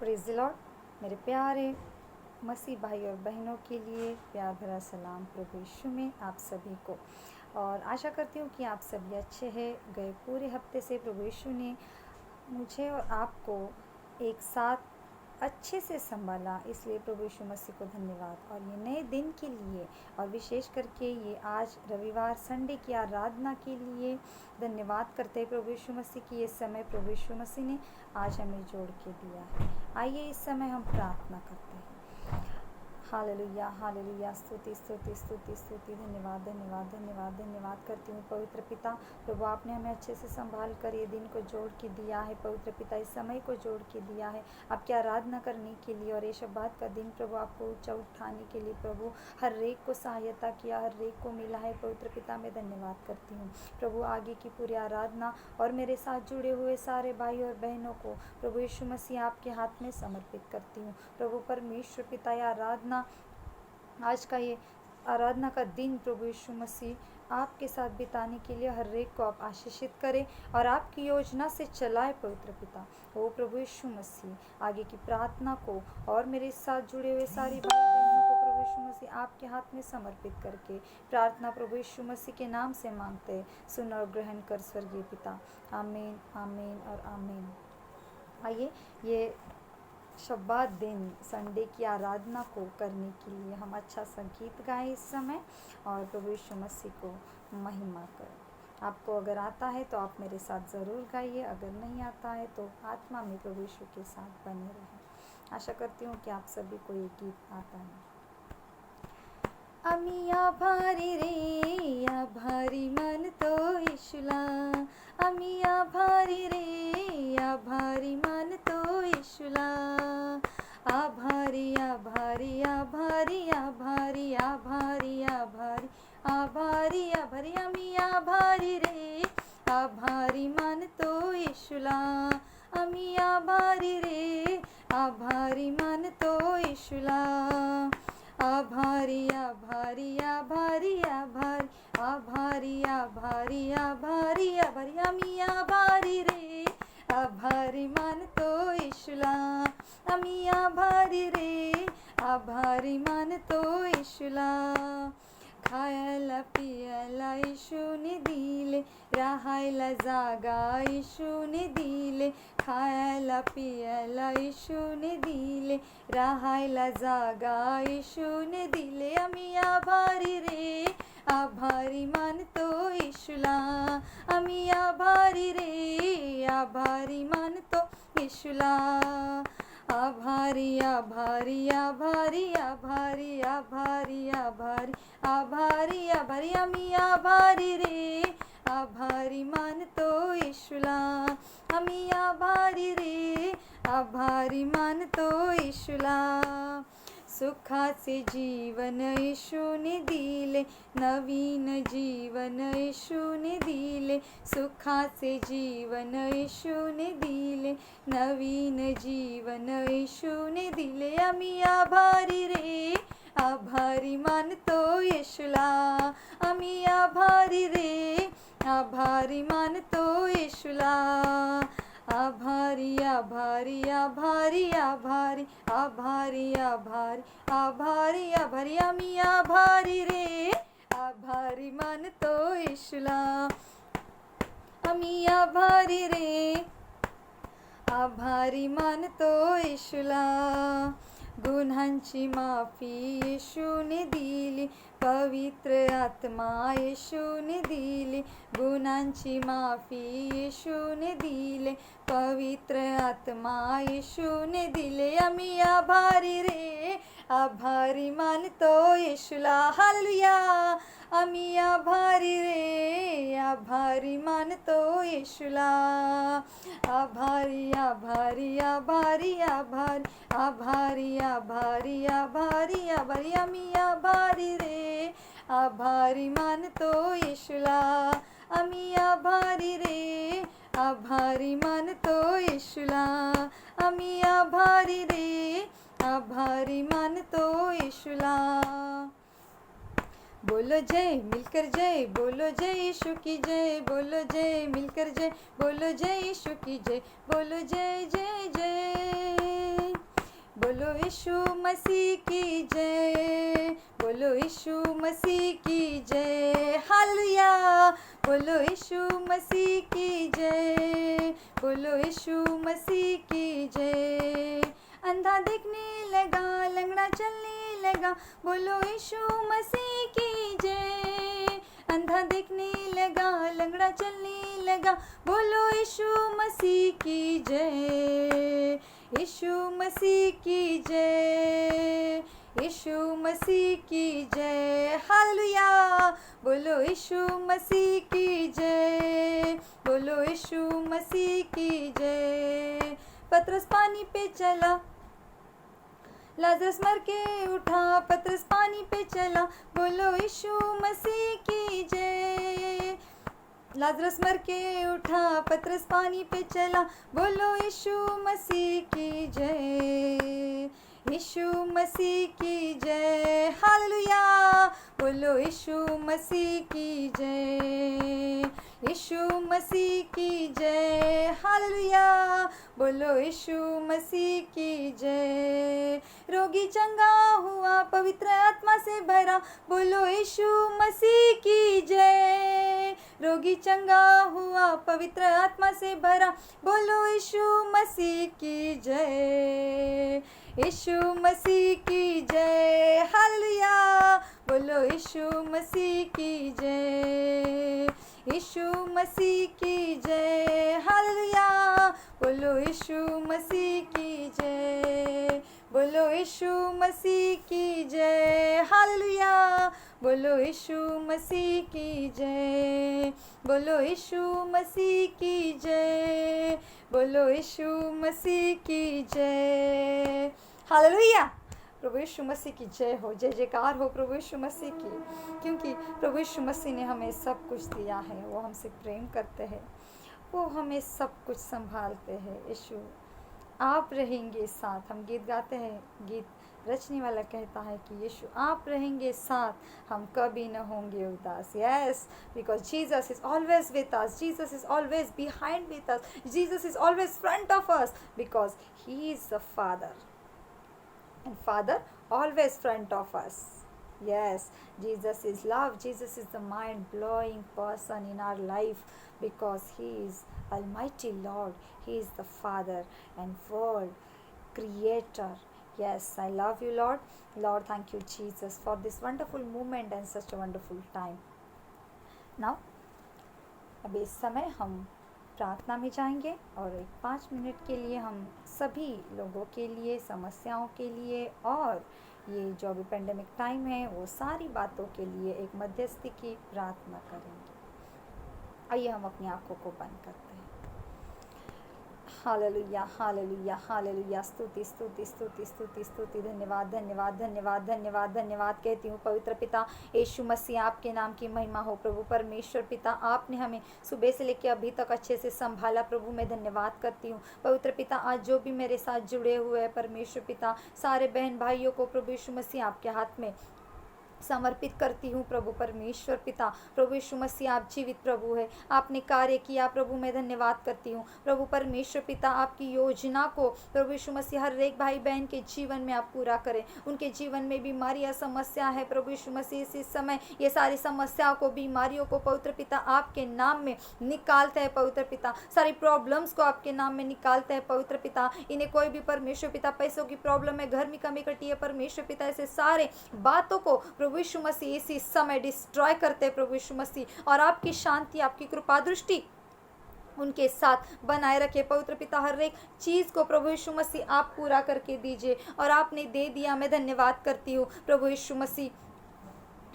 Praise the Lord. मेरे प्यारे मसीह भाई और बहनों के लिए प्यार भरा सलाम प्रभु यीशु में आप सभी को। और आशा करती हूँ कि आप सभी अच्छे हैं। गए पूरे हफ्ते से प्रभु यीशु ने मुझे और आपको एक साथ अच्छे से संभाला, इसलिए प्रभु यीशु मसीह को धन्यवाद। और ये नए दिन के लिए और विशेष करके ये आज रविवार संडे की आराधना के लिए धन्यवाद करते हैं प्रभु यीशु मसीह की ये समय प्रभु यीशु मसीह ने आज हमें जोड़ के दिया है। आइए इस समय हम प्रार्थना करते हैं। हालेलुया हालेलुया, स्तुति स्तुति स्तुति स्तुति, धन्यवाद धन्यवाद धन्यवाद धन्यवाद करती हूँ पवित्र पिता। प्रभु आपने हमें अच्छे से संभाल कर ये दिन को जोड़ के दिया है पवित्र पिता, इस समय को जोड़ के दिया है आपकी आराधना करने के लिए और ये शब्बात का दिन प्रभु आपको ऊंचा उठाने के लिए प्रभु हर एक को सहायता किया, हर एक को मिला है पवित्र पिता। मैं धन्यवाद करती हूँ प्रभु आगे की पूरी आराधना और मेरे साथ जुड़े हुए सारे भाई और बहनों को प्रभु यीशु मसीह आपके हाथ में समर्पित करती हूँ। प्रभु परमेश्वर पिता या आराधना आज का ये आराधना का दिन प्रभु यीशु मसीह आपके साथ बिताने के लिए हर एक को आप आशीषित करें और आपकी योजना से चलाए पवित्र पिता। ओ प्रभु यीशु मसीह आगे की प्रार्थना को और मेरे साथ जुड़े हुए सारी भाई बहनों को प्रभु यीशु मसीह आपके हाथ में समर्पित करके प्रार्थना प्रभु यीशु मसीह के नाम से मांगते, सुन और ग्रहण कर स्वर्गीय पिता। आमीन आमीन और आमीन। आइए ये शब्बात दिन संडे की आराधना को करने के लिए हम अच्छा संगीत गाएं इस समय और प्रभु यीशु मसीह को महिमा करें। आपको अगर आता है तो आप मेरे साथ ज़रूर गाइए, अगर नहीं आता है तो आत्मा में प्रभु यीशु के साथ बने रहें। आशा करती हूँ कि आप सभी को ये गीत आता है। आमी आभारी रे आभारी मन तो यीशुला, आमी आभारी रे आभारी मन तो यीशुला, आभारी आभारी आभारी आभारी आभारी आभारी आभारी आभारी, आमी आभारी रे आभारी मन तो यीशुला, आमी आभारी रे आभारी मन तो यीशुला, आभारी आभारी आभारी आभारी आभारी आभारी आभारी आभारी, आमी आभारी रे आभारी मन तो यीशुला, आमी आभारी रे आभारी मन तो यीशुला, खायला पियाला यीशूने दिले, राहायला जागा यीशूने दिले, खायला पियाला यीशूने दिले, राहायला जागा यीशूने दिले, आमी आभारी रे आभारी मन तो यीशुला, आमी आभारी रे आभारी मन तो यीशुला, आभारी आभारी आभारी आभारी आभारी आभारी आभारी आभारी, आमी आभारी रे आभारी मन तो यीशुला, आमी आभारी रे आभारी मन तो यीशुला, सुखाचे जीवन यीशूने दिले, नवीन जीवन यीशूने दिले, सुखाचे जीवन यीशूने दिले, नवीन जीवन यीशूने दिले, आमी आभारी रे आभारी मन तो यीशुला, आमी आभारी रे आभारी मन तो यीशुला, आभारी आभारी आभारी आभारी आभारी आभारी आभारी आभारी, आमी आभारी रे आभारी मन तो यीशुला, आमी आभारी रे आभारी मन तो यीशुला, गुन्हांची माफी येशूने दिली, पवित्र आत्मा येशूने दिली, गुन्हांची माफी येशूने दिले, पवित्र आत्मा येशूने दिले, आमी आभारी रे आभारी मानतो येशूला, हालेलुया, आमी आभारी रे आभारी मानतो येशूला, आभारी आभारी आभारी आभारी आभारी आभारी आभारी आभारी, आमी आभारी रे आभारी मानतो येशूला, आमी आभारी रे आभारी मानतो येशूला, आमी आभारी रे आभारी मानतो येशूला। बोलो जय मिलकर जय, बोलो जय यीशु की जय, बोलो जय मिलकर जय, बोलो जय यीशु की जय, बोलो जय जय जय। यीशु मसीह की जय, बोलो यीशु मसीह की जय, हालेलुया। बोलो यीशु मसीह की जय, बोलो यीशु मसीह की जय। अंधा देखने लगा, लंगड़ा चलने लगा, बोलो यीशु मसीह की जय। अंधा देखने लगा, लंगड़ा चलने लगा, बोलो यीशु मसीह की जय, यीशु मसीह की जय, यीशु मसीह की जय, हालेलुया। बोलो यीशु मसीह की जय, बोलो यीशु मसीह की जय। पतरस पानी पे चला, लाजरस मर के उठा, पतरस पानी पे चला, बोलो यीशु मसीह की जय। लाजरस मर के उठा, पतरस पानी पे चला, बोलो यीशु मसीह की जय, यीशु मसीह की जय, हालेलुया। बोलो यीशु मसीह की जय, यीशु मसीह की जय, हालेलुया। बोलो यीशु मसीह की जय। रोगी चंगा हुआ, पवित्र आत्मा से भरा, बोलो यीशु मसीह की जय। रोगी चंगा हुआ, पवित्र आत्मा से भरा, बोलो यीशु मसीह की जय, यीशु मसीह की जय, हालेलुया। बोलो यीशु मसीह की जय, यीशु मसीह की जय, हालेलुया। बोलो यीशु मसीह की जय, बोलो यीशु मसीह की जय, हालेलुया। बोलो यीशु मसीह की जय, बोलो यीशु मसीह की जय, बोलो यीशु मसीह की जय, हालेलुया। प्रभु यीशु मसीह की जय हो, जय जयकार हो प्रभु यीशु मसीह की, क्योंकि प्रभु यीशु मसीह ने हमें सब कुछ दिया है। वो हमसे प्रेम करते हैं, वो हमें सब कुछ संभालते हैं। यीशु आप रहेंगे साथ, हम गीत गाते हैं, गीत रचने वाला कहता है कि यीशु आप रहेंगे साथ, हम कभी न होंगे उदास। Yes, because Jesus is always with us, Jesus is always behind with us, Jesus is always front of us, because he is the father and Father always front of us. Yes, Jesus is love, Jesus is the mind-blowing person in our life, because he is Almighty Lord, he is the Father and world creator. Yes, I love you Lord. Lord, thank you Jesus for this wonderful moment and such a wonderful time. Now अब इस समय हम प्रार्थना में जाएंगे और 5 minute के लिए हम सभी लोगों के लिए, समस्याओं के लिए और ये जो अभी पेंडेमिक टाइम है वो सारी बातों के लिए एक मध्यस्थी की प्रार्थना करेंगे। आइए हम अपनी आंखों को बंद करते हैं। हालेलुया, हालेलुया, हालेलुया, स्तुति स्तुति स्तुति स्तुति स्तुति, धन्यवाद धन्यवाद धन्यवाद धन्यवाद धन्यवाद कहती हूँ पवित्र पिता यीशु मसीह, आपके नाम की महिमा हो। प्रभु परमेश्वर पिता, आपने हमें सुबह से लेकर अभी तक अच्छे से संभाला। प्रभु मैं धन्यवाद करती हूँ पवित्र पिता, आज जो भी मेरे साथ जुड़े हुए हैं परमेश्वर पिता, सारे बहन भाइयों को प्रभु यीशु मसीह आपके हाथ में समर्पित करती हूँ। प्रभु परमेश्वर पिता, प्रभु यीशु मसीह आप जीवित प्रभु है, आपने कार्य किया प्रभु, मैं धन्यवाद करती हूँ। प्रभु परमेश्वर पिता, आपकी योजना को प्रभु यीशु मसीह हर एक भाई बहन के जीवन में आप पूरा करें। उनके जीवन में बीमारी या समस्या है प्रभु यीशु मसीह, इस समय ये सारी समस्याओं को, बीमारियों को पवित्र पिता आपके नाम में निकालते हैं पवित्र पिता, सारी प्रॉब्लम्स को आपके नाम में निकालते हैं पवित्र पिता। इन्हें कोई भी परमेश्वर पिता पैसों की प्रॉब्लम है, घर में कमी कटी है परमेश्वर पिता, ऐसे सारे बातों को प्रभु यीशु मसीह इसी समय डिस्ट्रॉय करते प्रभु यीशु मसीह, और आपकी शांति, आपकी कृपा दृष्टि उनके साथ बनाए रखे पवित्र पिता। हर एक चीज़ को प्रभु यीशु मसीह आप पूरा करके दीजिए, और आपने दे दिया, मैं धन्यवाद करती हूँ प्रभु यीशु मसीह।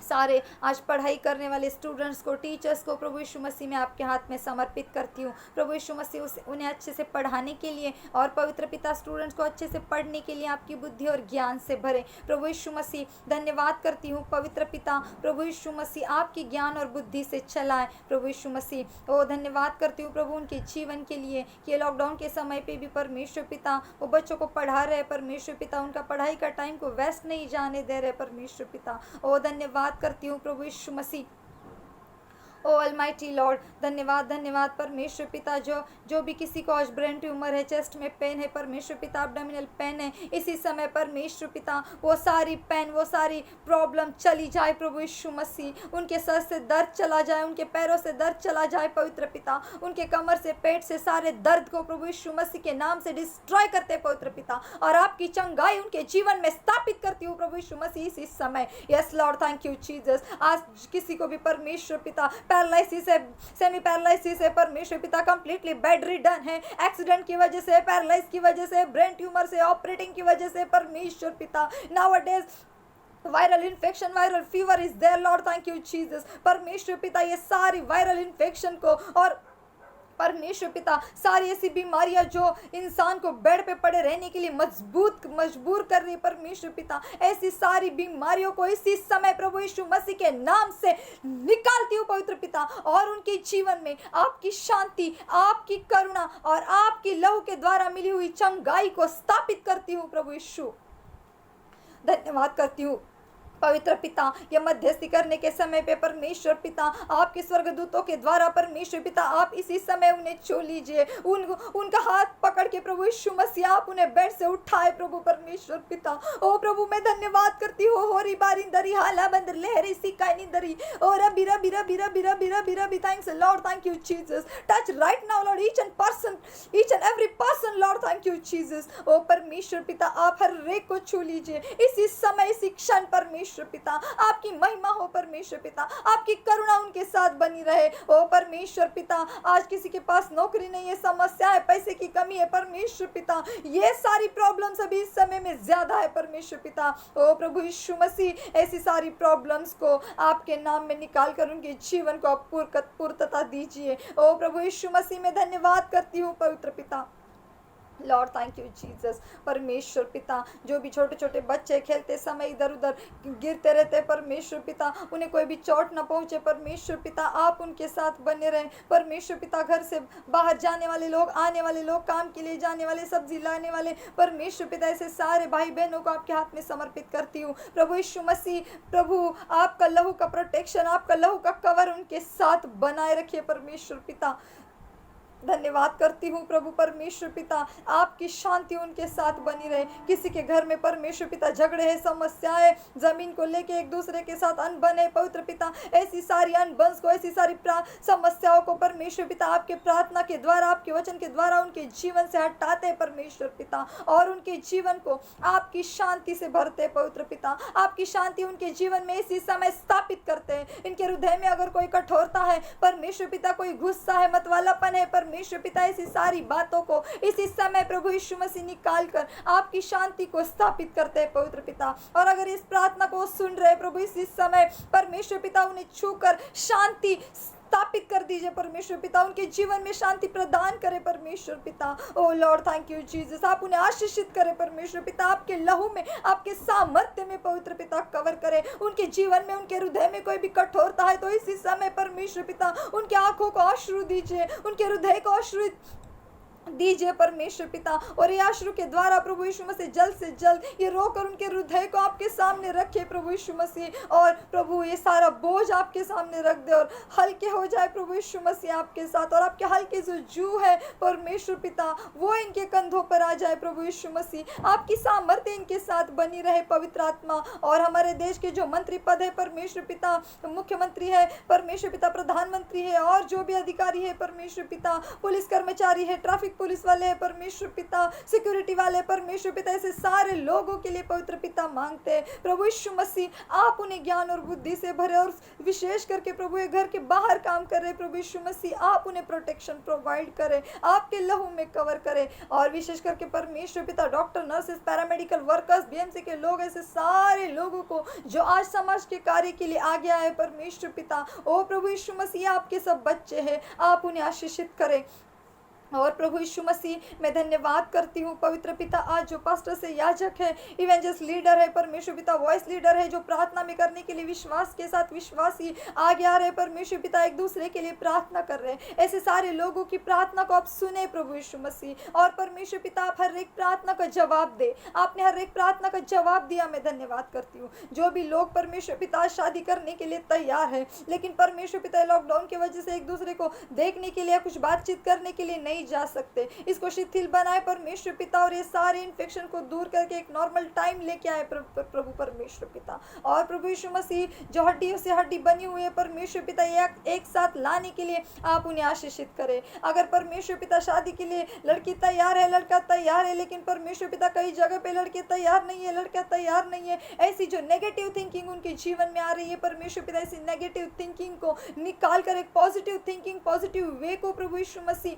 सारे आज पढ़ाई करने वाले स्टूडेंट्स को, टीचर्स को प्रभु यीशु मसीह में आपके हाथ में समर्पित करती हूँ प्रभु यीशु मसीह, उन्हें अच्छे से पढ़ाने के लिए, और पवित्र पिता स्टूडेंट्स को अच्छे से पढ़ने के लिए आपकी बुद्धि और ज्ञान से भरे प्रभु यीशु मसीह। धन्यवाद करती हूँ पवित्र पिता, प्रभु यीशु मसीह आपकी ज्ञान और बुद्धि से चलाए प्रभु यीशु मसीह। ओ धन्यवाद करती हूँ प्रभु उनके जीवन के लिए, कि लॉकडाउन के समय पे भी परमेश्वर पिता वो बच्चों को पढ़ा रहे परमेश्वर पिता, उनका पढ़ाई का टाइम को वेस्ट नहीं जाने दे रहे परमेश्वर पिता। ओ धन्यवाद करती हूँ प्रभु यीशु मसीह ओ ऑलमाइटी लॉर्ड, धन्यवाद धन्यवाद परमेश्वर पिता, जो जो भी किसी को आज ब्रेन ट्यूमर है, चेस्ट में पेन है परमेश्वर पिता, एब्डोमिनल पेन है, इसी समय परमेश्वर पिता वो सारी पेन, वो सारी प्रॉब्लम चली जाए प्रभु यीशु मसीह। उनके सर से दर्द चला जाए, उनके पैरों से दर्द चला जाए पवित्र पिता, उनके कमर से, पेट से सारे दर्द को प्रभु यीशु मसीह के नाम से डिस्ट्रॉय करते पवित्र पिता, और आपकी चंगाई उनके जीवन में स्थापित करती हूँ प्रभु यीशु मसीह इस समय। Yes Lord, thank you Jesus. आज किसी को भी परमेश्वर पिता पैरालिसिस है, सेमी पैरालिसिस है परमेश्वर पिता, कंप्लीटली बेड रिडन है, एक्सीडेंट की वजह से, पैरालाइज की वजह से, ब्रेन ट्यूमर से, ऑपरेटिंग की वजह से परमेश्वर पिता, nowadays viral infection, viral fever is there Lord, thank you Jesus. परमेश्वर पिता ये सारी वायरल इन्फेक्शन को, और परमेश्वर पिता सारी ऐसी बीमारियां जो इंसान को बेड पे पड़े रहने के लिए मजबूर कर रही है परमेश्वर पिता, ऐसी सारी बीमारियों को इसी समय प्रभु यीशु मसीह के नाम से निकालती हूँ पवित्र पिता, और उनके जीवन में आपकी शांति, आपकी करुणा और आपकी लहू के द्वारा मिली हुई चंगाई को स्थापित करती हूँ प्रभु यीशु। धन्यवाद करती हूँ पवित्र पिता, ये मध्यस्थी करने के समय पे परमेश्वर पिता आपके स्वर्गदूतों के द्वारा परमेश्वर पिता आप इसी समय उन्हें छू लीजिए, उनका हाथ पकड़ के प्रभु यीशु मसीह आप उन्हें बेड से उठाए प्रभु परमेश्वर पिता। ओ प्रभु मैं धन्यवाद करती हूँ, होरी बारी दरी हाला बंदर लहरी सिकाई दरी, और बिरा बिरा बिरा बिरा बिरा बिरा बी, thanks Lord, thank you Jesus. Touch right now Lord each and every person Lord, thank you Jesus. ओ परमेश्वर पिता आप हर एक को छू लीजिए इसी समय, इसी क्षण परमेश्वर पिता, आपकी महिमा हो परमेश्वर पिता, आपकी करुणा उनके साथ बनी रहे। ओ परमेश्वर पिता आज किसी के पास नौकरी नहीं है, समस्या है, पैसे की कमी है परमेश्वर पिता, ये सारी प्रॉब्लम्स अभी इस समय में ज्यादा है परमेश्वर पिता। ओ प्रभु यीशु मसीह ऐसी सारी प्रॉब्लम्स को आपके नाम में निकाल कर उनके जीवन को आप पूर्णता दीजिए। ओ प्रभु यीशु मसीह में धन्यवाद करती हूँ पवित्र पिता, लॉर्ड थैंक यू जीसस। परमेश्वर पिता जो भी छोटे छोटे बच्चे खेलते समय इधर उधर गिरते रहते परमेश्वर पिता, उन्हें कोई भी चोट न पहुंचे परमेश्वर पिता, आप उनके साथ बने रहें परमेश्वर पिता। घर से बाहर जाने वाले लोग, आने वाले लोग, काम के लिए जाने वाले, सब्जी लाने वाले परमेश्वर पिता, ऐसे सारे भाई बहनों को आपके हाथ में समर्पित करती हूँ प्रभु यीशु मसीह। प्रभु आपका लहू का प्रोटेक्शन, आपका लहू का कवर उनके साथ बनाए रखिए परमेश्वर पिता। धन्यवाद करती हूँ प्रभु परमेश्वर पिता, आपकी शांति उनके साथ बनी रहे। किसी के घर में परमेश्वर पिता झगड़े है, समस्याएं, जमीन को लेके एक दूसरे के साथ अनबन है पवित्र पिता, ऐसी सारी अनबन्स को, ऐसी सारी समस्याओं को परमेश्वर पिता आपके प्रार्थना के द्वारा, आपके वचन के द्वारा उनके जीवन से हटाते हैं परमेश्वर पिता, और उनके जीवन को आपकी शांति से भरते पवित्र पिता। आपकी शांति उनके जीवन में इसी समय स्थापित करते हैं। इनके हृदय में अगर कोई कठोरता है परमेश्वर पिता, कोई गुस्सा है, मतवालापन है परमेश्वर पिता, ऐसी सारी बातों को इसी समय प्रभु यीशु मसीह निकाल कर आपकी शांति को स्थापित करते हैं पवित्र पिता। और अगर इस प्रार्थना को सुन रहे प्रभु इसी समय परमेश्वर पिता, उन्हें छूकर शांति स्थापित कर दीजिए परमेश्वर पिता, उनके जीवन में शांति प्रदान करे परमेश्वर पिता। ओ लॉर्ड थैंक यू जीसस, आप उन्हें आशीषित करें परमेश्वर पिता, आपके लहू में, आपके सामर्थ्य में पवित्र पिता कवर करें। उनके जीवन में, उनके हृदय में कोई भी कठोरता है तो इसी समय परमेश्वर पिता उनके आंखों को अश्रु दीजिए, उनके हृदय को अश्रु दीजिए परमेश्वर पिता, और ये अश्रु के द्वारा प्रभु यीशु मसीह जल्द से जल्द ये रोकर उनके हृदय को आपके सामने रखे प्रभु यीशु मसीह, और प्रभु ये सारा बोझ आपके सामने रख दे और हल्के हो जाए प्रभु यीशु मसीह आपके साथ, और आपके हल्के जो जू है परमेश्वर पिता वो इनके कंधों पर आ जाए प्रभु यीशु मसीह। आपकी सामर्थ्य इनके साथ बनी रहे पवित्र आत्मा। और हमारे देश के जो मंत्री पद है परमेश्वर पिता, मुख्यमंत्री है परमेश्वर पिता, प्रधानमंत्री है, और जो भी अधिकारी है परमेश्वर पिता, पुलिस कर्मचारी है, ट्रैफिक पुलिस वाले हैं परमेश्वर पिता, सिक्योरिटी वाले परमेश्वर पिता, ऐसे सारे लोगों के लिए पवित्र पिता मांगते हैं प्रभु यीशु मसीह, आप उन्हें ज्ञान और बुद्धि से भरे, और विशेष करके प्रभु ये घर के बाहर काम कर रहे प्रभु यीशु मसीह, आप उन्हें प्रोटेक्शन प्रोवाइड करें, आपके लहू में कवर करें। और विशेष करके परमेश्वर पिता doctor, nurses, paramedical workers, BMC के लोग, ऐसे सारे लोगों को जो आज समाज के कार्य के लिए आगे आए परमेश्वर पिता, ओ प्रभु यीशु मसीह आपके सब बच्चे हैं, आप उन्हें आशीषित करें। और प्रभु यीशु मसीह, मैं धन्यवाद करती हूँ पवित्र पिता, आज जो पास्टर से याजक है, इवेंजलिस्ट लीडर है परमेश्वर पिता, वॉइस लीडर है, जो प्रार्थना में करने के लिए विश्वास के साथ विश्वासी आगे आ रहे परमेश्वर पिता, एक दूसरे के लिए प्रार्थना कर रहे हैं, ऐसे सारे लोगों की प्रार्थना को आप सुने प्रभु यीशु मसीह। और परमेश्वर पिता, आप हर एक प्रार्थना का जवाब दे, आपने हर एक प्रार्थना का जवाब दिया, मैं धन्यवाद करती हूँ। जो भी लोग परमेश्वर पिता शादी करने के लिए तैयार है, लेकिन परमेश्वर पिता लॉकडाउन की वजह से एक दूसरे को देखने के लिए, कुछ बातचीत करने के लिए नहीं जा सकते, इसको शिथिल बनाए परमेश्वर पिता, और ये सारे इन्फेक्शन को दूर करके एक नॉर्मल टाइम लेके आए प्रभु परमेश्वर पिता। और प्रभु यीशु मसीह, जो हड्डियों से हड्डी बनी हुई है परमेश्वर पिता, एक साथ लाने के लिए आप उन्हें आशीषित करें। अगर परमेश्वर पिता शादी के लिए लड़की तैयार है, लड़का तैयार है, लेकिन परमेश्वर पिता कई जगह पे लड़के तैयार नहीं है, लड़का तैयार नहीं है, ऐसी जो नेगेटिव थिंकिंग उनके जीवन में आ रही है परमेश्वर पिता, ऐसी नेगेटिव थिंकिंग को निकाल कर एक पॉजिटिव थिंकिंग, पॉजिटिव वे को प्रभु यीशु मसीह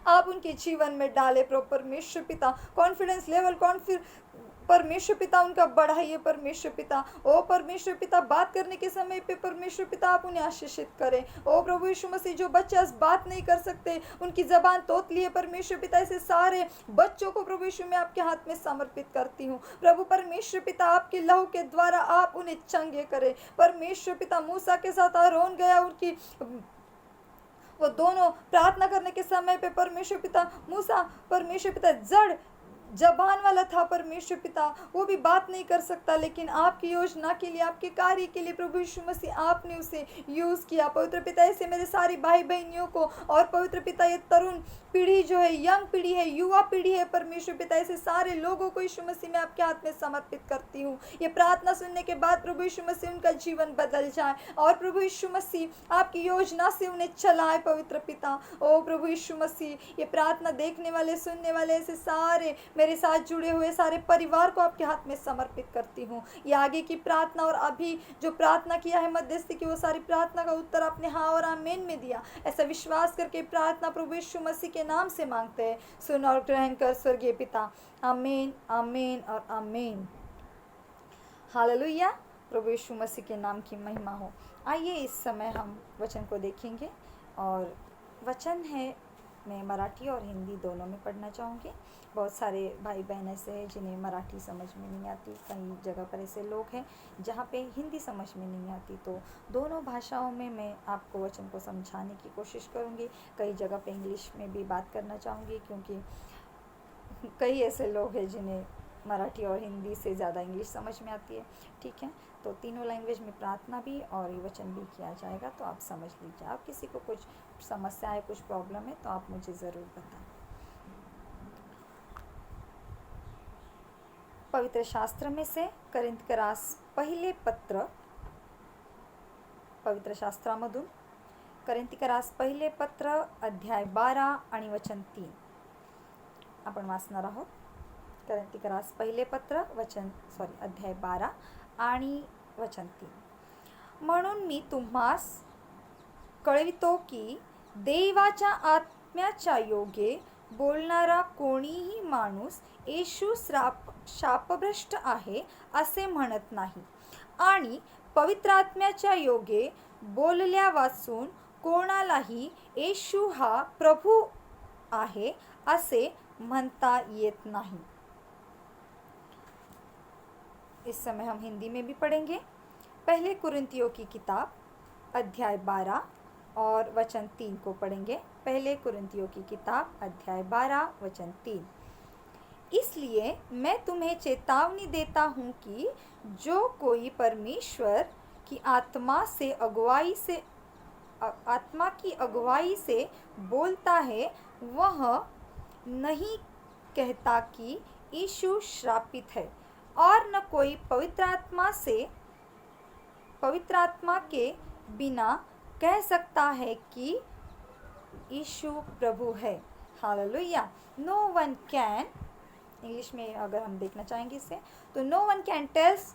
आप उनके जीवन में डाले प्रभु परमेश्वर पिता। कॉन्फिडेंस लेवल परमेश्वर पिता उनका बढ़ाइए परमेश्वर पिता। ओ परमेश्वर पिता, बात करने के समय पे परमेश्वर पिता आप उन्हें आशीषित करें। ओ प्रभु यीशु मसीह, जो बच्चे आज बात नहीं कर सकते, उनकी जबान तोतली है परमेश्वर पिता, ऐसे सारे बच्चों को प्रभु यीशु मैं आपके हाथ में समर्पित करती हूँ। प्रभु परमेश्वर पिता, आपके लहू के द्वारा आप उन्हें चंगे करें परमेश्वर पिता। मूसा के साथ आरोन गया, उनकी वो दोनों प्रार्थना करने के समय पे परमेश्वर पिता, मूसा परमेश्वर पिता जड़ जबान वाला था परमेश्वर पिता, वो भी बात नहीं कर सकता, लेकिन आपकी योजना के लिए, आपके कार्य के लिए प्रभु यीशु मसीह आपने उसे यूज़ किया पवित्र पिता। ऐसे मेरे सारी भाई बहनियों को, और पवित्र पिता ये तरुण पीढ़ी जो है, यंग पीढ़ी है, युवा पीढ़ी है परमेश्वर पिता, ऐसे सारे लोगों को यीशु मसीह मैं आपके हाथ में समर्पित करती हूँ। ये प्रार्थना सुनने के बाद प्रभु यीशु मसीह उनका जीवन बदल जाए, और प्रभु यीशु मसीह आपकी योजना से उन्हें चलाए पवित्र पिता। ओ प्रभु यीशु मसीह, ये प्रार्थना देखने वाले, सुनने वाले, ऐसे सारे मेरे साथ जुड़े हुए सारे परिवार को आपके हाथ में समर्पित करती हूँ। ये आगे की प्रार्थना और अभी जो प्रार्थना किया है मध्यस्थी की, वो सारी प्रार्थना का उत्तर आपने हाँ और आमीन में दिया, ऐसा विश्वास करके प्रार्थना प्रभु यीशु मसीह के नाम से मांगते हैं। सुन और ग्रहण कर स्वर्गीय पिता। आमीन, आमीन और आमीन। हालेलुया। प्रभु यीशु मसीह के नाम की महिमा हो। आइए इस समय हम वचन को देखेंगे, और वचन है मैं मराठी और हिंदी दोनों में पढ़ना चाहूँगी। बहुत सारे भाई बहन ऐसे हैं जिन्हें मराठी समझ में नहीं आती, कई जगह पर ऐसे लोग हैं जहाँ पे हिंदी समझ में नहीं आती, तो दोनों भाषाओं में मैं आपको वचन को समझाने की कोशिश करूँगी। कई जगह पे इंग्लिश में भी बात करना चाहूँगी, क्योंकि कई ऐसे लोग हैं जिन्हें मराठी और हिंदी से ज़्यादा इंग्लिश समझ में आती है। ठीक है, तो तीनों लैंग्वेज में प्रार्थना भी और ये वचन भी किया जाएगा, तो आप समझ लीजिए। आप किसी को कुछ समस्या है, कुछ प्रॉब्लम है, तो आप मुझे ज़रूर बताएं। पवित्र शास्त्र में से करिंथकरास पहिले पत्र, पवित्र शास्त्रामधून करिंथकरास पहिले पत्र अध्याय 12 आणि वचन 3 आपण वाचणार आहोत। करिंथकरास पहिले पत्र अध्याय 12 आणि वचन 3। म्हणून मी तुम्हास कळवितो की देवाच्या आत्म्याच्या योगे बोलणारा कोणीही माणूस येशू शापभ्रष्ट आहे असे म्हणत नाही, आणि पवित्र आत्म्याच्या योगे बोलल्या वाचून कोणालाही येशू हा प्रभु आहे असे म्हणता येत नहीं। इस समय हम हिंदी में भी पढ़ेंगे। पहले कुरिन्थियों की किताब अध्याय 12 और वचन 3 को पढ़ेंगे। पहले कुरिन्थियों की किताब अध्याय 12 वचन 3। इसलिए मैं तुम्हें चेतावनी देता हूँ कि जो कोई परमेश्वर की आत्मा की अगुवाई से बोलता है, वह नहीं कहता कि यीशु श्रापित है, और न कोई पवित्र आत्मा के बिना कह सकता है कि यीशु प्रभु है। Hallelujah. No one can, English में अगर हम देखना चाहेंगे इसे, तो no one can tells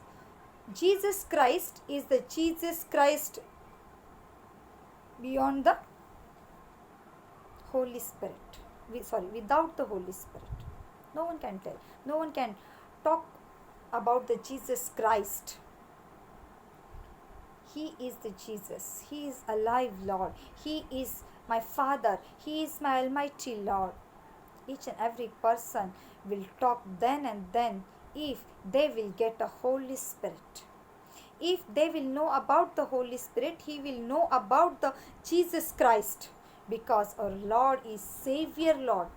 Jesus Christ is the Jesus Christ beyond the Holy Spirit, without the Holy Spirit. No one can tell, no one can talk about the Jesus Christ. He is the Jesus. He is alive Lord. He is my Father, He is my Almighty Lord. Each and every person will talk then and then if they will get a Holy Spirit. If they will know about the Holy Spirit, He will know about the Jesus Christ, because our Lord is Savior Lord.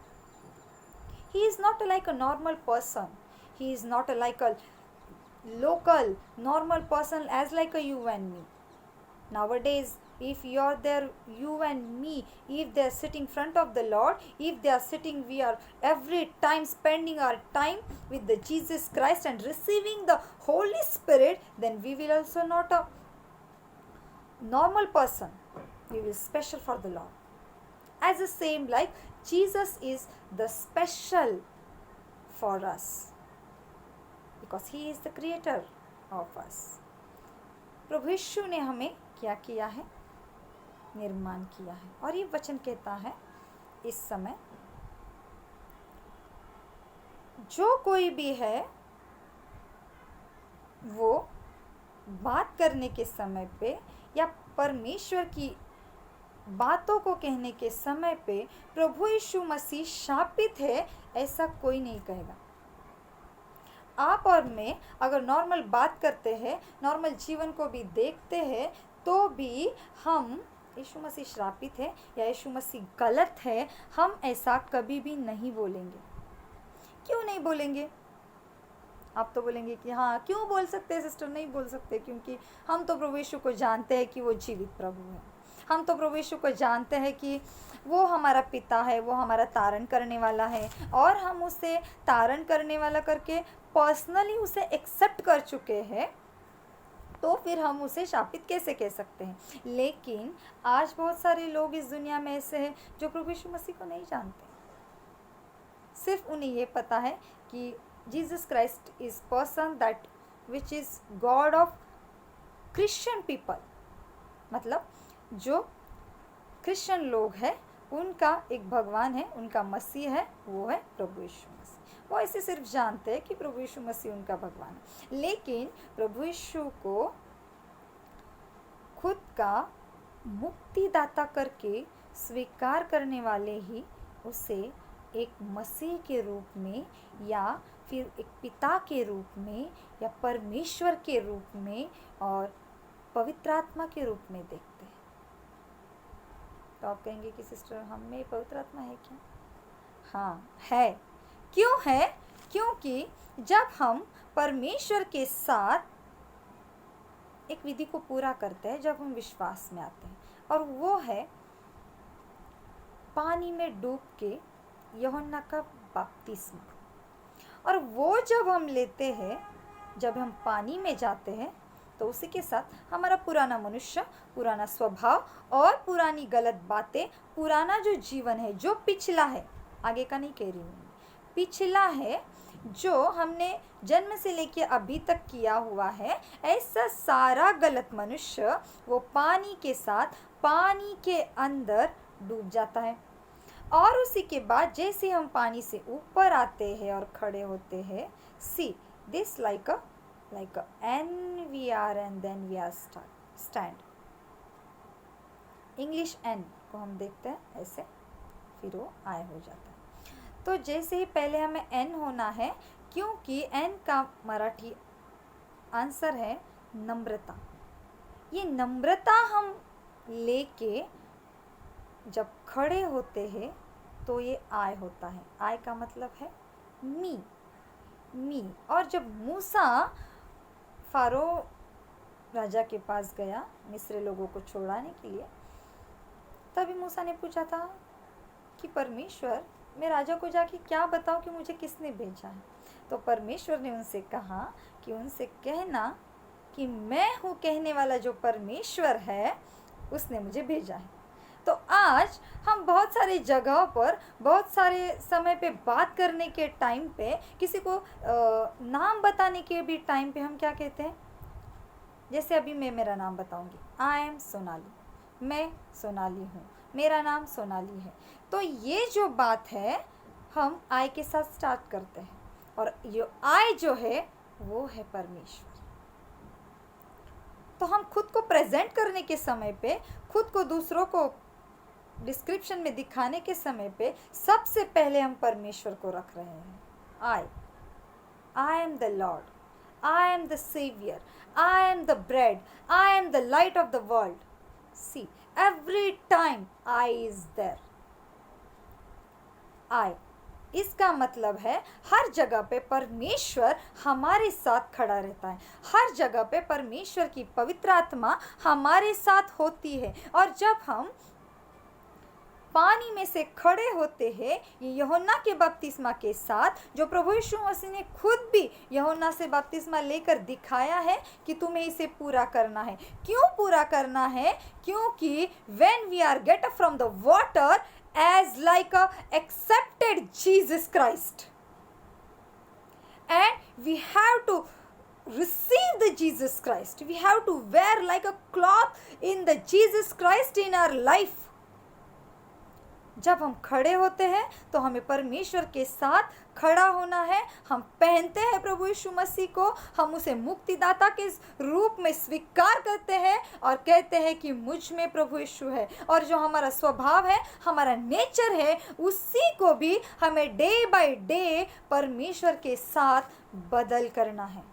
He is not like a normal person. He is not like a local normal person as like a you and me. Nowadays, if you're there, you and me, if they are sitting front of the Lord, if they are sitting, we are every time spending our time with the Jesus Christ and receiving the Holy Spirit, then we will also not a normal person. We will special for the Lord. As the same like Jesus is the special for us, because He is the creator of us. प्रभु यीशु ने हमें क्या किया है? निर्माण किया है। और ये वचन कहता है इस समय जो कोई भी है वो बात करने के समय पे या परमेश्वर की बातों को कहने के समय पे प्रभु यीशु मसीह शापित है, ऐसा कोई नहीं कहेगा। आप और मैं अगर नॉर्मल बात करते हैं, नॉर्मल जीवन को भी देखते हैं, तो भी हम यीशु मसीह श्रापित है या यीशु मसीह गलत है, हम ऐसा कभी भी नहीं बोलेंगे। क्यों नहीं बोलेंगे? आप तो बोलेंगे कि हाँ, क्यों बोल सकते हैं सिस्टर? नहीं बोल सकते, क्योंकि हम तो प्रभु यीशु को जानते हैं कि वो जीवित प्रभु है। हम तो प्रभु यीशु को जानते हैं कि वो हमारा पिता है, वो हमारा तारण करने वाला है, और हम उसे तारण करने वाला करके पर्सनली उसे एक्सेप्ट कर चुके हैं, तो फिर हम उसे शापित कैसे कह सकते हैं? लेकिन आज बहुत सारे लोग इस दुनिया में ऐसे हैं जो प्रभु यीशु मसीह को नहीं जानते। सिर्फ उन्हें ये पता है कि Jesus Christ is person that which is God of Christian people, मतलब जो क्रिश्चियन लोग हैं उनका एक भगवान है, उनका मसीह है, वो है प्रभु यीशु मसीह। वो ऐसे सिर्फ जानते हैं कि प्रभु यीशु मसीह उनका भगवान है, लेकिन प्रभु यीशु को खुद का मुक्तिदाता करके स्वीकार करने वाले ही उसे एक मसीह के रूप में या फिर एक पिता के रूप में या परमेश्वर के रूप में और पवित्र आत्मा के रूप में देखते हैं। तो आप कहेंगे कि सिस्टर, हम में पवित्र आत्मा है क्या? हाँ है। क्यों है? क्योंकि जब हम परमेश्वर के साथ एक विधि को पूरा करते हैं, जब हम विश्वास में आते हैं, और वो है पानी में डूब के यूहन्ना का बपतिस्मा। और वो जब हम लेते हैं, जब हम पानी में जाते हैं, तो उसी के साथ हमारा पुराना मनुष्य, पुराना स्वभाव और पुरानी गलत बातें, पुराना जो जीवन है, जो पिछला है, आगे का नहीं कह रही हूँ, पिछला है, जो हमने जन्म से लेके अभी तक किया हुआ है, ऐसा सारा गलत मनुष्य वो पानी के साथ पानी के अंदर डूब जाता है। और उसी के बाद जैसे हम पानी से ऊपर आते हैं और खड़े होते हैं, see this like a N we are and then we are stand। English N को हम देखते हैं ऐसे, फिर वो I हो जाता है। तो जैसे ही पहले हमें N होना है, क्योंकि N का मराठी आंसर है नम्रता। ये नम्रता हम लेके जब खड़े होते हैं तो ये आय होता है। आय का मतलब है मी। और जब मूसा फारो राजा के पास गया मिस्र लोगों को छुड़ाने के लिए, तभी मूसा ने पूछा था कि परमेश्वर, मैं राजा को जाके क्या बताऊं कि मुझे किसने भेजा है? तो परमेश्वर ने उनसे कहा कि उनसे कहना कि मैं हूँ कहने वाला जो परमेश्वर है, उसने मुझे भेजा है। तो आज हम बहुत सारी जगहों पर, बहुत सारे समय पे बात करने के टाइम पे, किसी को नाम बताने के भी टाइम पे हम क्या कहते हैं? जैसे अभी मैं मेरा नाम बताऊंगी, आई एम सोनाली, मैं सोनाली हूँ, मेरा नाम सोनाली है। तो ये जो बात है हम आई के साथ स्टार्ट करते हैं, और ये आई जो है वो है परमेश्वर। तो हम खुद को प्रेजेंट करने के समय पे, खुद को दूसरों को डिस्क्रिप्शन में दिखाने के समय पे सबसे पहले हम परमेश्वर को रख रहे हैं। I am the Lord, I am the saviour, I am the bread, I am the light of the world. See, every time I is there. I, इसका मतलब है हर जगह पे परमेश्वर हमारे साथ खड़ा रहता है, हर जगह पे परमेश्वर की पवित्र आत्मा हमारे साथ होती है। और जब हम पानी में से खड़े होते हैं, ये यूहन्ना के बपतिस्मा के साथ, जो प्रभु यीशु मसीह ने खुद भी यूहन्ना से बपतिस्मा लेकर दिखाया है कि तुम्हें इसे पूरा करना है। क्यों पूरा करना है? क्योंकि when we are get up from the water as like a accepted Jesus Christ, and we have to receive the Jesus Christ, we have to wear like a cloth in the Jesus Christ in our life. जब हम खड़े होते हैं तो हमें परमेश्वर के साथ खड़ा होना है। हम पहनते हैं प्रभु यीशु मसीह को, हम उसे मुक्तिदाता के रूप में स्वीकार करते हैं और कहते हैं कि मुझ में प्रभु यीशु है। और जो हमारा स्वभाव है, हमारा नेचर है, उसी को भी हमें डे बाय डे परमेश्वर के साथ बदल करना है।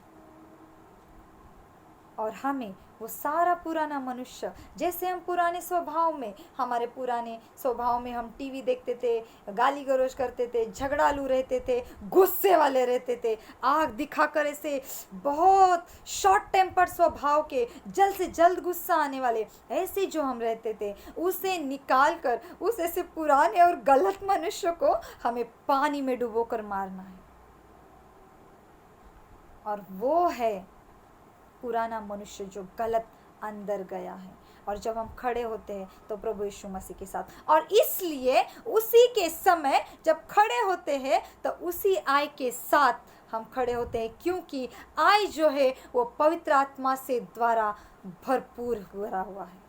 और हमें वो सारा पुराना मनुष्य, जैसे हम पुराने स्वभाव में, हमारे पुराने स्वभाव में हम टीवी देखते थे, गाली गलौज करते थे, झगड़ालू रहते थे, गुस्से वाले रहते थे, आग दिखाकर ऐसे बहुत शॉर्ट टेम्पर्ड स्वभाव के, जल्द से जल्द गुस्सा आने वाले, ऐसे जो हम रहते थे, उसे निकाल कर उस ऐसे पुराने और गलत मनुष्य को हमें पानी में डुबोकर मारना है। और वो है पुराना मनुष्य जो गलत अंदर गया है। और जब हम खड़े होते हैं तो प्रभु यीशु मसीह के साथ, और इसलिए उसी के समय जब खड़े होते हैं तो उसी आई के साथ हम खड़े होते हैं, क्योंकि आई जो है वो पवित्र आत्मा से द्वारा भरपूर भरा हुआ है,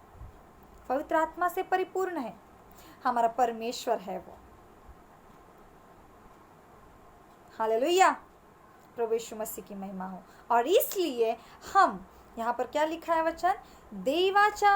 पवित्र आत्मा से परिपूर्ण है। हमारा परमेश्वर है वो। हालेलुया, प्रभु यीशु मसीह की महिमा हो। और इसलिए हम, यहाँ पर क्या लिखा है वचन, देवाच्या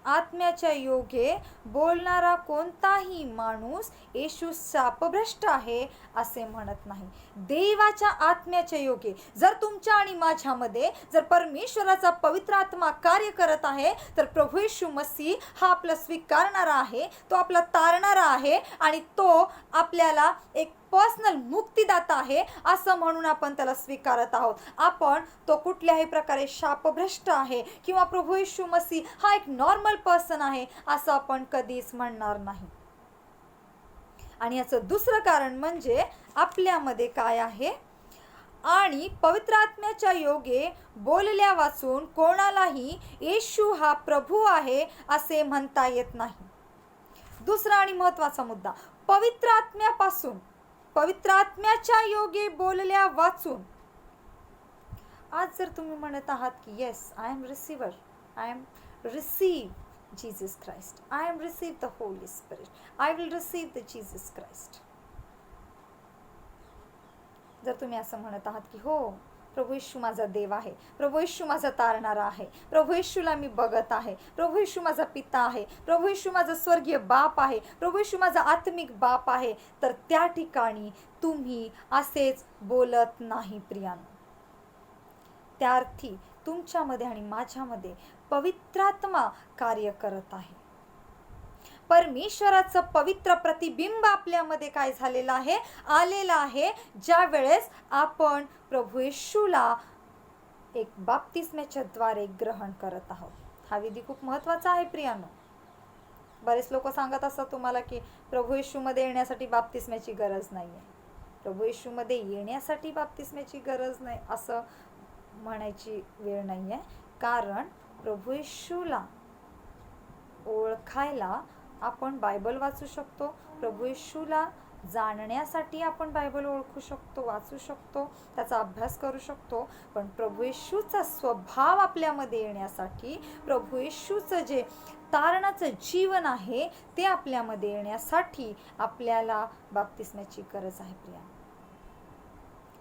आत्म्याच्या योगे बोलणारा कोणताही माणूस येशू शापभ्रष्ट आहे असे म्हणत नाही। देवाच्या आत्म्याच्या योगे, जर तुमच्या आणि माझ्यामध्ये जर परमेश्वराचा पवित्र आत्मा कार्य करत आहे, तर प्रभू येशू मसीह हा आपला स्वीकारणारा आहे, तो आपला तारणारा आहे, आणि तो आपल्याला एक पर्सनल मुक्तिदाता आहे असं म्हणून आपण त्याला स्वीकारत आहोत। आपण तो कुठल्याही प्रकारे शापभ्रष्ट आहे किंवा प्रभू येशू मसीह हा एक नॉर्मल पर्सन आहे असं आपण कधीच म्हणणार नाही। आणि याचं दुसरं कारण म्हणजे आपल्यामध्ये काय आहे, आणि पवित्र आत्म्याच्या योगे बोलल्या वाचून कोणालाही येशू हा प्रभू आहे असे म्हणता येत नाही। दुसरा आणि महत्त्वाचा मुद्दा, पवित्र आत्म्यापासून, पवित्र आत्म्याच्या योगे बोलल्या वाचून। आज जर तुम्ही म्हणत आहात की yes, I am receiver, I am receive Jesus Christ, I am receive the Holy Spirit, I will receive the Jesus Christ, जर तुम्ही असं म्हणत आहात की हो, प्रभू येशू माझा देव आहे, प्रभू येशू माझा तारणारा आहे, प्रभू येशूला मी बघत आहे, प्रभू येशू माझा पिता आहे, प्रभू येशू माझा स्वर्गीय बाप आहे, प्रभू येशू माझा आत्मिक बाप आहे, तर त्या ठिकाणी तुम्ही असेच बोलत नाही प्रियानो। त्या अर्थी तुमच्यामध्ये आणि माझ्यामध्ये पवित्रात्मा कार्य करत आहे। परमेश्वराचं पवित्र प्रतिबिंब आपल्यामध्ये काय झालेलं आहे, आलेलं आहे, ज्या वेळेस आपण प्रभू येशूला एक बाप्तिस्म्याच्या द्वारे ग्रहण करत आहोत। हा विधी खूप महत्त्वाचा आहे प्रियानो। बरेच लोक सांगत असतात तुम्हाला की प्रभू येशूमध्ये येण्यासाठी बाप्तिस्म्याची गरज नाही आहे, प्रभू येशूमध्ये येण्यासाठी बाप्तिस्म्याची गरज नाही असं म्हणायची वेळ नाही आहे, कारण प्रभू येशूला ओळखायला आपण बायबल वाचू शकतो, प्रभू येशूला जाणण्यासाठी आपण बायबल ओळखू शकतो, वाचू शकतो, त्याचा अभ्यास करू शकतो, पण प्रभू येशूचा स्वभाव आपल्यामध्ये येण्यासाठी, प्रभू येशूचं जे तारणाचं जीवन आहे ते आपल्यामध्ये येण्यासाठी आपल्याला बाप्तिस्म्याची गरज आहे प्रिया।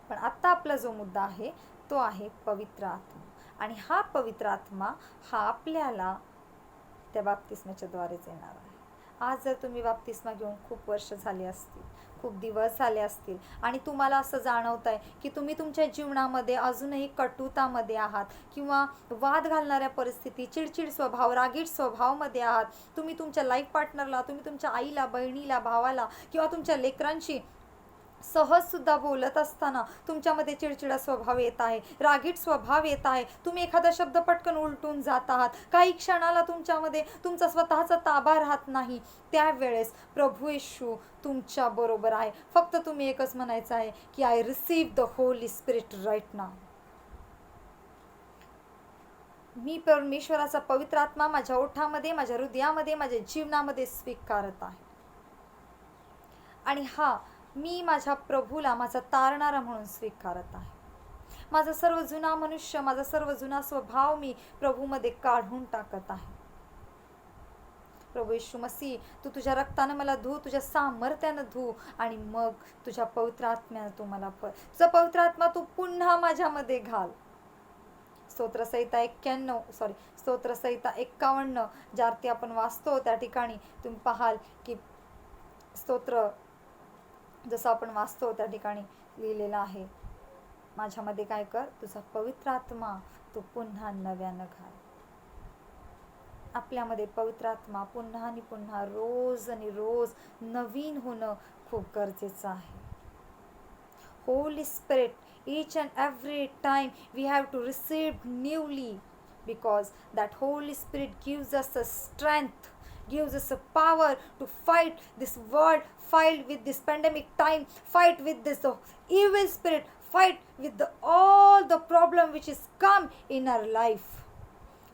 पण आता आपला जो मुद्दा आहे तो आहे पवित्र आत्मा, आणि हा पवित्र आत्मा हा आपल्याला त्या बाप्तिस्म्याच्या द्वारेच येणार आहे। आज जर तुम्ही बाप्तिस्मा घेऊन खूप वर्ष झाली असतील, खूप दिवस झाले असतील आणि तुम्हाला असं जाणवत आहे की तुम्ही तुमच्या जीवनामध्ये अजूनही कटुतामध्ये आहात किंवा वाद घालणाऱ्या परिस्थिती, चिडचिड स्वभाव, रागीट स्वभावामध्ये आहात, तुम्ही तुमच्या लाईफ पार्टनरला, तुम्ही तुमच्या आईला, बहिणीला, भावाला किंवा तुमच्या लेकरांशी सहजसुद्धा बोलत असताना तुमच्यामध्ये चिडचिडा स्वभाव येत आहे, रागीट स्वभाव येत आहे, तुम्ही एखादा शब्द पटकन उलटून जात आहात, काही क्षणाला तुमच्यामध्ये तुमचा स्वतःचा ताबा राहत नाही, त्यावेळेस प्रभू येशू तुमच्या बरोबर आहे. फक्त तुम्ही एकच म्हणायचं आहे की I receive the Holy Spirit right now. मी परमेश्वराचा पवित्र आत्मा माझ्या ओठामध्ये, माझ्या हृदयामध्ये, माझ्या जीवनामध्ये स्वीकारत आहे. आणि हा मी माझ्या प्रभूला माझा तारणारा म्हणून स्वीकारत आहे. माझा सर्व जुना मनुष्य, माझा सर्व जुना स्वभाव मी प्रभूमध्ये काढून टाकत आहे. प्रभू येशू मसीह, तू तुझ्या रक्तानं मला धू, तुझ्या सामर्थ्यानं धू आणि मग तुझ्या पवित्र आत्म्यानं तू मला तुझा पवित्र आत्मा तू पुन्हा माझ्यामध्ये घाल. स्तोत्रसंहिता 51 ज्यावरती आपण वाचतो त्या ठिकाणी तुम्ही पाहाल की स्तोत्र जसं आपण वाचतो त्या ठिकाणी लिहिलेलं आहे, माझ्यामध्ये काय कर, तुझा पवित्र आत्मा तू पुन्हा नव्यानं घाल. आपल्यामध्ये पवित्र आत्मा पुन्हा आणि पुन्हा रोज आणि रोज नवीन होणं खूप गरजेचं आहे. Holi spirit, each and every time we have to receive newly, because that Holy Spirit gives us the strength, gives us the power to fight this world, fight with this pandemic time, fight with this evil spirit, fight with all the problem which is come in our life.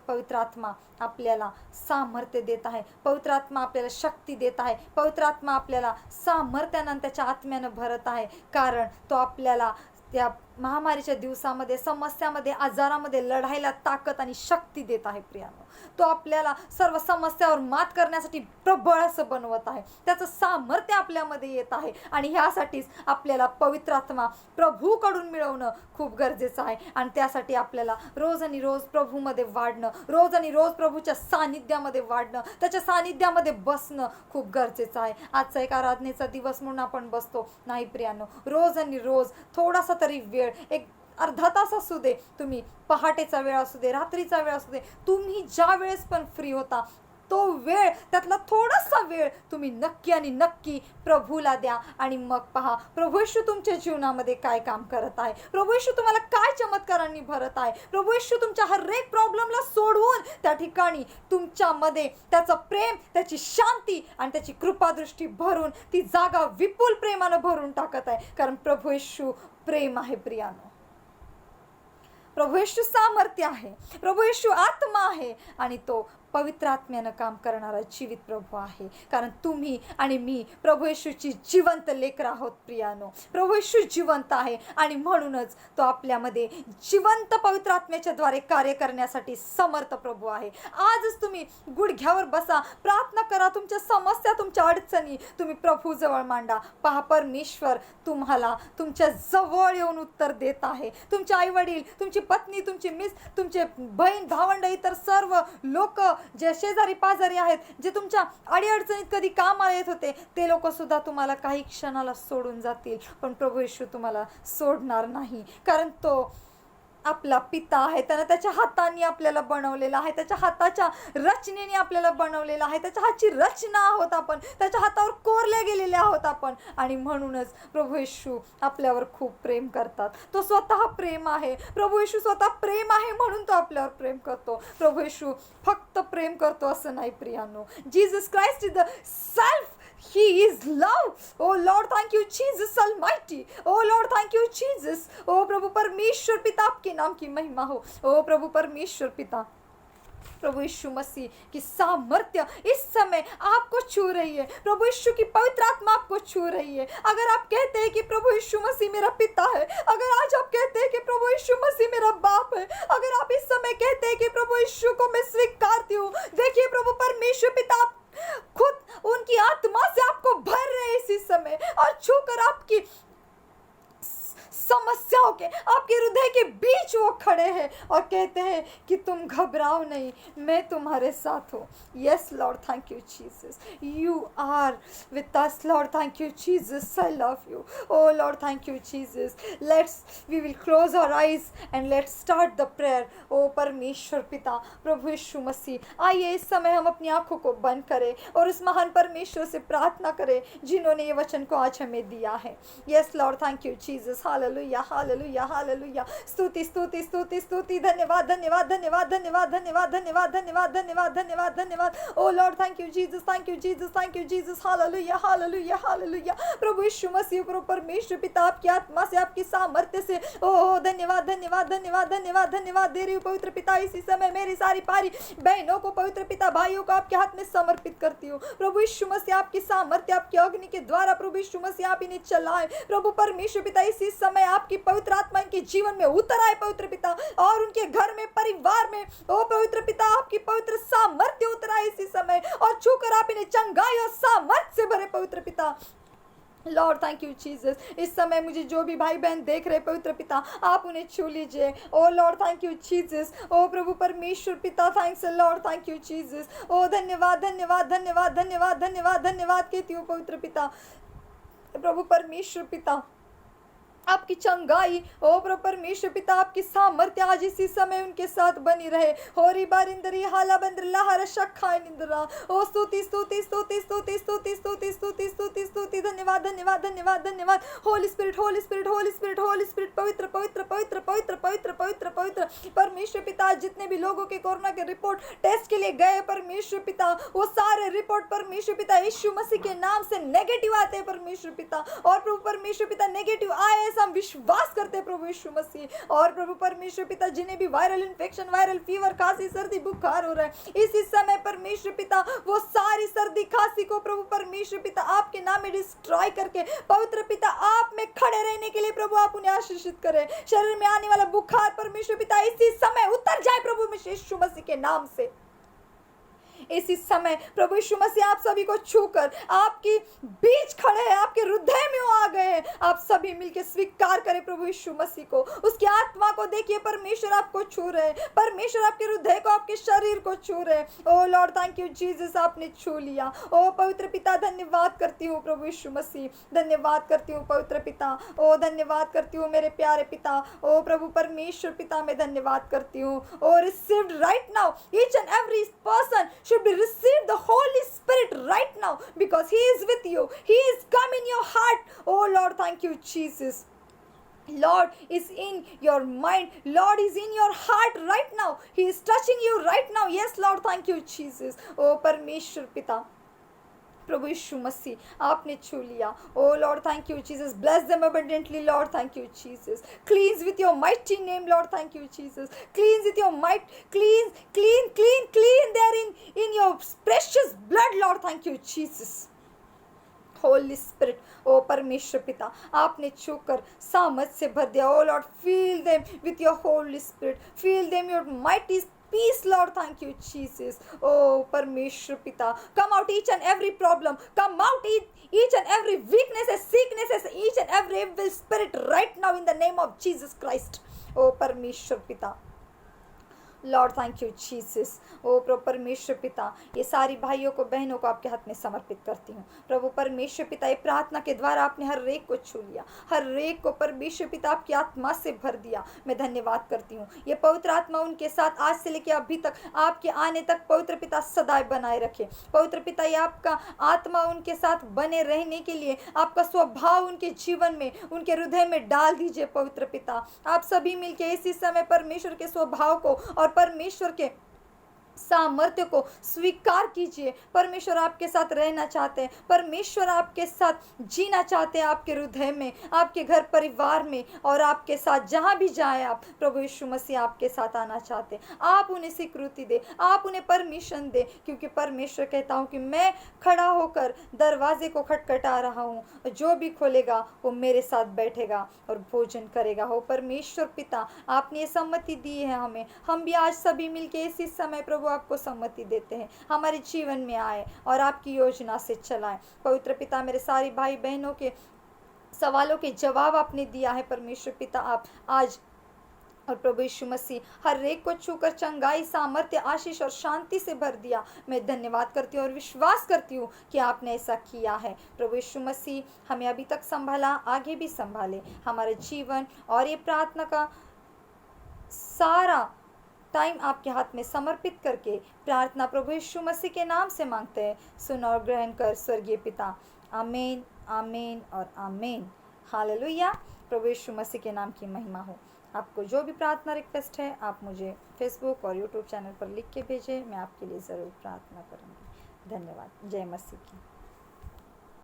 पवित्र आत्मा आपल्याला सामर्थ्य देत आहे, पवित्र आत्मा आपल्याला शक्ती देत आहे, पवित्र आत्मा आपल्याला सामर्थ्यानं त्याच्या आत्म्यानं भरत आहे, कारण तो आपल्याला त्या महामारीच्या दिवसामध्ये, समस्यामध्ये, आजारामध्ये लढायला ताकद आणि शक्ती देत आहे. प्रियानो, तो आपल्याला सर्व समस्यावर मात करण्यासाठी प्रबळ असं बनवत आहे, त्याचं सामर्थ्य आपल्यामध्ये येत आहे. आणि ह्यासाठीच आपल्याला पवित्र आत्मा प्रभूकडून मिळवणं खूप गरजेचं आहे. आणि त्यासाठी आपल्याला रोज आणि रोज प्रभूमध्ये वाढणं, रोज आणि रोज प्रभूच्या सानिध्यामध्ये वाढणं, त्याच्या सानिध्यामध्ये बसणं खूप गरजेचं आहे. आजचा एक आराधनेचा दिवस म्हणून आपण बसतो नाही प्रियानो, रोज आणि रोज थोडासा तरी वेळ, एक अर्धा तास असू दे, तुम्ही पहाटेचा वेळ असू दे, रात्रीचा वेळ असू दे, तुम्ही ज्या वेळेस पण फ्री होता तो वेळ, त्यातला थोडासा वेळ तुम्ही नक्की आणि नक्की प्रभूला द्या. आणि मग पहा प्रभू येशू तुमच्या जीवनामध्ये काय काम करत आहे, प्रभू येशू तुम्हाला काय चमत्कारांनी भरत आहे, प्रभू येशू तुमच्या हर एक प्रॉब्लेमला सोडवून त्या ठिकाणी तुमच्यामध्ये त्याचं प्रेम, त्याची शांती आणि त्याची कृपादृष्टी भरून ती जागा विपुल प्रेमानं भरून टाकत आहे. कारण प्रभू येशू प्रेम आहे प्रियानो, प्रभू येशू सामर्थ्य आहे, प्रभू येशू आत्मा आहे आणि तो पवित्र आत्म्यानं काम करणारा जीवित प्रभू आहे. कारण तुम्ही आणि मी प्रभू येशूची जिवंत लेकरं आहोत प्रियानो. प्रभू येशू जिवंत आहे आणि म्हणूनच तो आपल्यामध्ये जिवंत पवित्र आत्म्याच्या द्वारे कार्य करण्यासाठी समर्थ प्रभू आहे. आजच तुम्ही गुडघ्यावर बसा, प्रार्थना करा, तुमच्या समस्या, तुमच्या अडचणी तुम्ही प्रभू जवळ मांडा. पहा परमेश्वर तुम्हाला तुमच्या जवळ येऊन उत्तर देत आहे. तुमचे आई वडील, तुमची पत्नी, तुमची मिस, तुमचे बहीण भावंड, इतर सर्व लोक जे शेजारी पाजारी आहेत, जे तुमच्या अडीअडचणीत कधी कामाला येत होते, ते लोक सुद्धा तुम्हाला काही क्षणाला सोडून जातील, पण प्रभू येशू तुम्हाला सोडणार नाही. कारण तो आपला पिता आहे, त्यानं त्याच्या हातांनी आपल्याला बनवलेला आहे, त्याच्या हाताच्या रचनेने आपल्याला बनवलेला आहे, त्याच्या हातची रचना आहोत आपण, त्याच्या हातावर कोरले गेलेले आहोत आपण. आणि म्हणूनच प्रभू येशू आपल्यावर खूप प्रेम करतात. तो स्वतः प्रेम आहे, प्रभू येशू स्वतः प्रेम आहे म्हणून तो आपल्यावर प्रेम करतो. प्रभू येशू फक्त प्रेम करतो असं नाही प्रियानो. Jesus Christ is the self, He is love. Oh Lord, thank you Jesus Almighty. Oh Lord, thank you Jesus. Oh प्रभु परमेश्वर पिता, आपके नाम की महिमा हो. Oh प्रभु परमेश्वर पिता, प्रभु यीशु मसीह की सामर्थ्य इस समय आपको छू रही है. प्रभु यीशु की पवित्र आत्मा आपको छू रही है. अगर आप कहते हैं कि प्रभु यीशु मसीह मेरा पिता है, अगर आज आप कहते हैं कि प्रभु यीशु मसीह मेरा बाप है, अगर आप इस समय कहते हैं कि प्रभु यीशु को मैं स्वीकारती हूँ, देखिए प्रभु परमेश्वर पिता खुद उनकी आत्मा से आपको भर रहे इसी समय और छूकर आपकी समस्याओं के, आपके हृदय के बीच वो खड़े हैं और कहते हैं कि तुम घबराओ नहीं, मैं तुम्हारे साथ हूँ। Yes Lord, thank you Jesus, you are with us Lord, thank you Jesus, I love you. O Lord thank you Jesus. Let's we will close our eyes and let's start the prayer. ओ परमेश्वर पिता प्रभु यीशु मसीह, आइए इस समय हम अपनी आंखों को बंद करें और उस महान परमेश्वर से प्रार्थना करें जिन्होंने ये वचन को आज हमें दिया है। Yes Lord, thank you Jesus, hallelujah hallelujah hallelujah. स्तुति स्तुति स्तुति स्तुति, धन्यवाद धन्यवाद धन्यवाद धन्यवाद धन्यवाद धन्यवाद धन्यवाद धन्यवाद धन्यवाद धन्यवाद। O Lord thank you Jesus, thank you Jesus, thank you Jesus, hallelujah hallelujah hallelujah. प्रभु यीशु मसीह, प्रभु परमेश्वर पिता, आपकी आत्मा से, आपकी सामर्थ्य से, ओ धन्यवाद धन्यवाद धन्यवाद धन्यवाद धन्यवाद दे रही हूँ पवित्र पिता। इसी समय मेरी सारी पारी बहनों को पवित्र पिता, भाइयों को आपके हाथ में समर्पित करती हूँ। प्रभु यीशु मसीह, आपकी सामर्थ्य, आपकी अग्नि के द्वारा प्रभु यीशु मसीह आप इन्हें चलाएं। प्रभु परमेश्वर पिता, इसी समय आपकी पवित्र आत्मा इनके जीवन में उतर आए पवित्र पिता, और उनके घर में, परिवार में, ओ पवित्र पिता, आपकी पवित्र सामर्थ्य उतर आए इसी समय, और छूकर आप इन्हें चंगाई और सामर्थ्य से भरे पवित्र पिता। Lord thank you Jesus. इस समय मुझे जो भी भाई बहन देख रहे पवित्र पिता, आप उन्हें छू लीजिए। O Lord thank you Jesus. ओ प्रभु परमेश्वर पिता, thanks Lord, thank you Jesus. ओ धन्यवाद धन्यवाद धन्यवाद धन्यवाद धन्यवाद धन्यवाद कहती हूँ पवित्र पिता। प्रभु परमेश्वर पिता, आपकी चंगाई, ओ प्रभु परमेश्वर पिता, आपकी सामर्थ्य आज इसी समय उनके साथ बनी रहे। होरी बारिंदरी हाला बंदरला हर शखाय निंदरा। ओ स्तुति स्तुति स्तुति स्तुति स्तुति स्तुति स्तुति स्तुति स्तुति, धन्यवाद धन्यवाद धन्यवाद धन्यवाद। Holi spirit Holi spirit Holi spirit Holi spirit, पवित्र पवित्र पवित्र पवित्र पवित्र पवित्र पवित्र परमेश्वर पिता, जितने भी लोगों के कोरोना के रिपोर्ट टेस्ट के लिए गए परमेश्वर पिता, वो सारे रिपोर्ट परमेश्वर पिता यीशु मसीह के नाम से नेगेटिव आते हैं परमेश्वर पिता। और प्रभु परमेश्वर पिता, नेगेटिव आए हम विश्वास करते हैं प्रभु यीशु मसीह। और प्रभु परमेश्वर पिता, जिन्हें भी वायरल इन्फेक्शन, वायरल फीवर, खांसी, सर्दी, बुखार हो रहा है, इसी समय परमेश्वर पिता वो सारी सर्दी, खांसी को प्रभु परमेश्वर पिता आपके नाम में डिस्ट्रॉय करके पवित्र पिता आप में खड़े रहने के लिए प्रभु आप उन्हें आशीषित करें। शरीर में आने वाला बुखार परमेश्वर पिता इसी समय उतर जाए प्रभु यीशु मसीह के नाम से। इसी समय प्रभु यीशु मसीह आप सभी को छूकर आपकी बीच खड़े हैं, आपके हृदय में वो आ गए हैं। आप सभी मिलकर स्वीकार करें प्रभु यीशु मसीह को, उसकी आत्मा को देखिए, परमेश्वर आपको छू रहे हैं, परमेश्वर आपके हृदय को, आपके शरीर को छू रहे हैं। ओ लॉर्ड थैंक यू जीसस, आपने छू लिया। ओ पवित्र पिता, धन्यवाद करती हूँ प्रभु यीशु मसीह, धन्यवाद करती हूँ पवित्र पिता। ओ धन्यवाद करती हूँ मेरे प्यारे पिता। ओ प्रभु परमेश्वर पिता, मैं धन्यवाद करती हूँ। O received right now, each and every person should be receive the Holy Spirit right now, because He is with you. He is come in your heart. Oh Lord, thank you Jesus. Lord is in your mind. Lord is in your heart right now. He is touching you right now. Yes Lord, thank you Jesus. Oh परमेश्वर पिता, प्रभु यीशु मसीह आपने छू लिया। O Lord thank you Jesus, bless them abundantly Lord, thank you Jesus. Cleanse with your mighty name Lord, thank you Jesus. Cleanse with your might, clean clean clean clean there in your precious blood Lord, thank you Jesus. Holy Spirit, ओ परमेश्वर पिता, आपने छूकर सामर्थ से भर दिया। O Lord, feel them with your Holy Spirit, feel them your mighty peace Lord, thank you Jesus. Oh परमेश्वर पिता, come out each and every problem, come out each and every weaknesses, sicknesses, each and every evil spirit right now in the name of Jesus Christ. Oh परमेश्वर पिता, Lord thank you Jesus. ओ प्रभु परमेश्वर पिता, ये सारी भाइयों को, बहनों को आपके हाथ में समर्पित करती हूँ। प्रभु परमेश्वर पिता, ये प्रार्थना के द्वारा आपने हर एक को छू लिया, हर एक को परमेश्वर पिता आपकी आत्मा से भर दिया। मैं धन्यवाद करती हूँ। ये पवित्र आत्मा उनके साथ आज से लेकर अभी तक, आपके आने तक पवित्र पिता सदैव बनाए रखे। पवित्र पिता, ये आपका आत्मा उनके साथ बने रहने के लिए आपका स्वभाव उनके जीवन में, उनके हृदय में डाल दीजिए पवित्र पिता। आप सभी मिलकर इसी समय परमेश्वर के स्वभाव को और परमेश्वर के सामर्थ्य को स्वीकार कीजिए। परमेश्वर आपके साथ रहना चाहते हैं, परमेश्वर आपके साथ जीना चाहते हैं, आपके हृदय में, आपके घर परिवार में, और आपके साथ जहां भी जाए आप, प्रभु यीशु मसीह आपके साथ आना चाहते हैं। आप उन्हें स्वीकृति दे, आप उन्हें परमिशन दे, क्योंकि परमेश्वर कहता हूं कि मैं खड़ा होकर दरवाजे को खटखटा रहा हूं, जो भी खोलेगा वो मेरे साथ बैठेगा और भोजन करेगा। हो परमेश्वर पिता, आपने ये सम्मति दी है हमें, हम भी आज सभी मिलके इसी समय प्रभु आपको सम्मति देते हैं, हमारे जीवन में आए और आपकी योजना से चलाएं। पवित्र पिता, मेरे सारे भाई बहनों के सवालों के जवाब आपने दिया है परमेश्वर पिता। आप आज और प्रभु यीशु मसीह हर एक को छूकर चंगाई, सामर्थ्य, आशीष और शांति से भर दिया। मैं धन्यवाद करती हूँ और विश्वास करती हूँ कि आपने ऐसा किया है। प्रभु यीशु मसीह हमें अभी तक संभाला, आगे भी संभाले। हमारे जीवन और ये प्रार्थना का सारा टाइम आपके हाथ में समर्पित करके प्रार्थना प्रभु यीशु मसीह के नाम से मांगते हैं। सुन और ग्रहण कर स्वर्गीय पिता। आमीन, आमीन और आमीन। हालेलुया। प्रभु यीशु मसीह के नाम की महिमा हो। आपको जो भी प्रार्थना रिक्वेस्ट है आप मुझे फेसबुक और यूट्यूब चैनल पर लिख के भेजें, मैं आपके लिए ज़रूर प्रार्थना करूँगी। धन्यवाद। जय मसीह की।